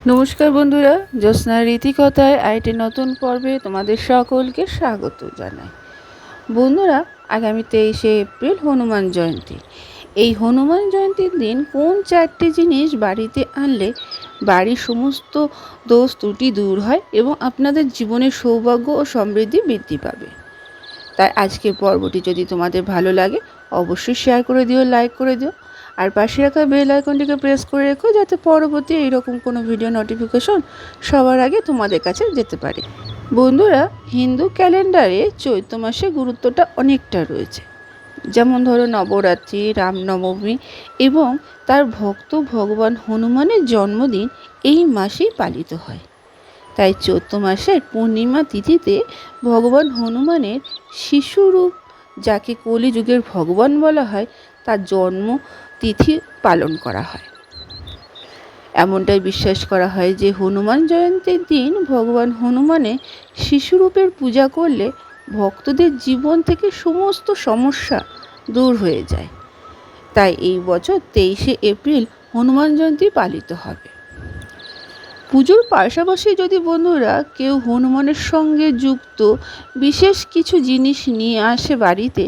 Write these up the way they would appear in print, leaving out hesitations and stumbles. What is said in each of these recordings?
নমস্কার বন্ধুরা, জ্যোৎস্নার রীতিকথায় আরেকটি নতুন পর্বে তোমাদের সকলকে স্বাগত জানাই। বন্ধুরা, আগামী 23শে এপ্রিল হনুমান জয়ন্তী। এই হনুমান জয়ন্তীর দিন কোন চারটি জিনিস বাড়িতে আনলে বাড়ির সমস্ত দোষ ত্রুটি দূর হয় এবং আপনাদের জীবনের সৌভাগ্য ও সমৃদ্ধি বৃদ্ধি পাবে। তাই আজকের পর্বটি যদি তোমাদের ভালো লাগে অবশ্যই শেয়ার করে দিও, লাইক করে দিও, আর পাশে রাখা বেল আইকনটিকে প্রেস করে রেখো যাতে পরবর্তী এইরকম কোনো ভিডিও নোটিফিকেশন সবার আগে তোমাদের কাছে যেতে পারে। বন্ধুরা, হিন্দু ক্যালেন্ডারে চৈত্র মাসে গুরুত্বটা অনেকটা রয়েছে। যেমন ধরো নবরাত্রি, রামনবমী এবং তার ভক্ত ভগবান হনুমানের জন্মদিন এই মাসেই পালিত হয়। তাই চৈত্র মাসের পূর্ণিমা তিথিতে ভগবান হনুমানের শিশুরূপ, যাকে কলিযুগের ভগবান বলা হয়, তার জন্ম তিথি পালন করা হয়। এমনটাই বিশ্বাস করা হয় যে হনুমান জয়ন্তীর দিন ভগবান হনুমানের শিশুরূপের পূজা করলে ভক্তদের জীবন থেকে সমস্ত সমস্যা দূর হয়ে যায়। তাই এই বছর 23শে এপ্রিল হনুমান জয়ন্তী পালিত হবে। পুজোর পাশাপাশি যদি বন্ধুরা কেউ হনুমানের সঙ্গে যুক্ত বিশেষ কিছু জিনিস নিয়ে আসে বাড়িতে,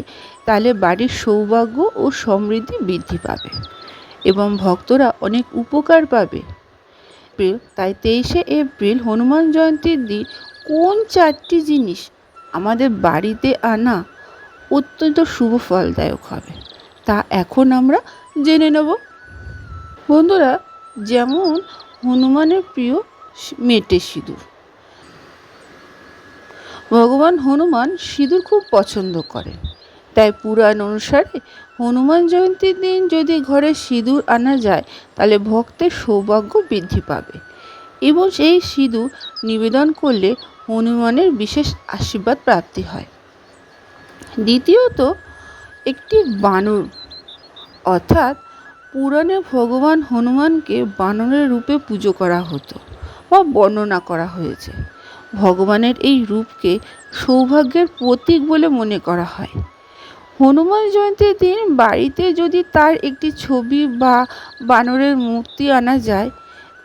তাহলে বাড়ির সৌভাগ্য ও সমৃদ্ধি বৃদ্ধি পাবে এবং ভক্তরা অনেক উপকার পাবে। তাই 23শে এপ্রিল হনুমান জয়ন্তীর দিন কোন চারটি জিনিস আমাদের বাড়িতে আনা অত্যন্ত শুভ ফলদায়ক হবে তা এখন আমরা জেনে নেব। বন্ধুরা, যেমন হনুমানের প্রিয় মেটে সিঁদুর। ভগবান হনুমান সিঁদুর খুব পছন্দ করেন। তাই পুরাণ অনুসারে হনুমান জয়ন্তীর দিন যদি ঘরে সিঁদুর আনা যায় তাহলে ভক্তের সৌভাগ্য বৃদ্ধি পাবে এবং সেই সিঁদুর নিবেদন করলে হনুমানের বিশেষ আশীর্বাদ প্রাপ্তি হয়। দ্বিতীয়ত, একটি বানর, অর্থাৎ পুরাণে ভগবান হনুমানকে বানরের রূপে পুজো করা হতো বা বর্ণনা করা হয়েছে। ভগবানের এই রূপকে সৌভাগ্যের প্রতীক বলে মনে করা হয়। হনুমান জয়ন্তীর দিন বাড়িতে যদি তার একটি ছবি বা বানরের মূর্তি আনা যায়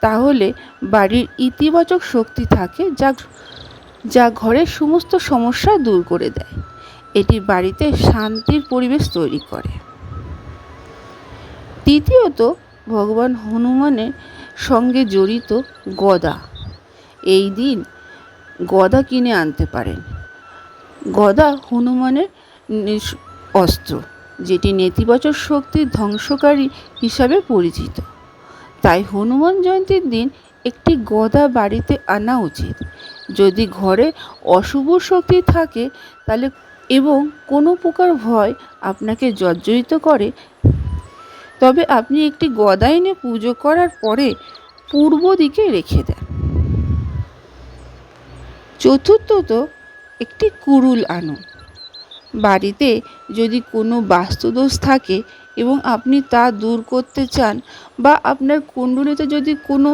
তাহলে বাড়ির ইতিবাচক শক্তি থাকে, যা ঘরের সমস্ত সমস্যা দূর করে দেয়। এটি বাড়িতে শান্তির পরিবেশ তৈরি করে। তৃতীয়ত, ভগবান হনুমানের সঙ্গে জড়িত গদা। এই দিন গদা কিনে আনতে পারেন। গদা হনুমানের অস্ত্র, যেটি নেতিবাচক শক্তির ধ্বংসকারী হিসাবে পরিচিত। তাই হনুমান জয়ন্তীর দিন একটি গদা বাড়িতে আনা উচিত। যদি ঘরে অশুভ শক্তি থাকে তাহলে এবং কোনো প্রকার ভয় আপনাকে জর্জরিত করে, তবে আপনি একটি গদা এনে পুজো করার পরে পূর্ব দিকে রেখে দেন। চতুর্থত, একটি কুড়ুল আনুন। বাড়িতে যদি কোনো বাস্তুদোষ থাকে এবং আপনি তা দূর করতে চান বা আপনার কুণ্ডলিতে যদি কোনো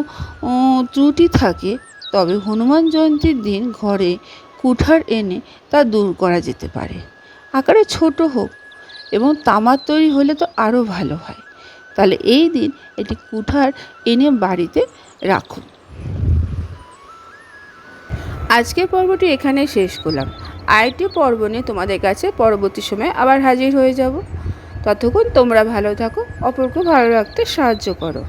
ত্রুটি থাকে, তবে হনুমান জয়ন্তীর দিন ঘরে কুঠার এনে তা দূর করা যেতে পারে। আকারে ছোট হোক এবং তামার তৈরি হলে তো আরও ভালো হয়। তাহলে এই দিন একটি কুঠার এনে বাড়িতে রাখুন। আজকের পর্বটি এখানে শেষ করলাম। আরেকটি পর্ব নিয়ে তোমাদের কাছে পরবর্তী সময়ে আবার হাজির হয়ে যাব। ততক্ষণ তোমরা ভালো থাকো, অপরকে ভালো রাখতে সাহায্য করো।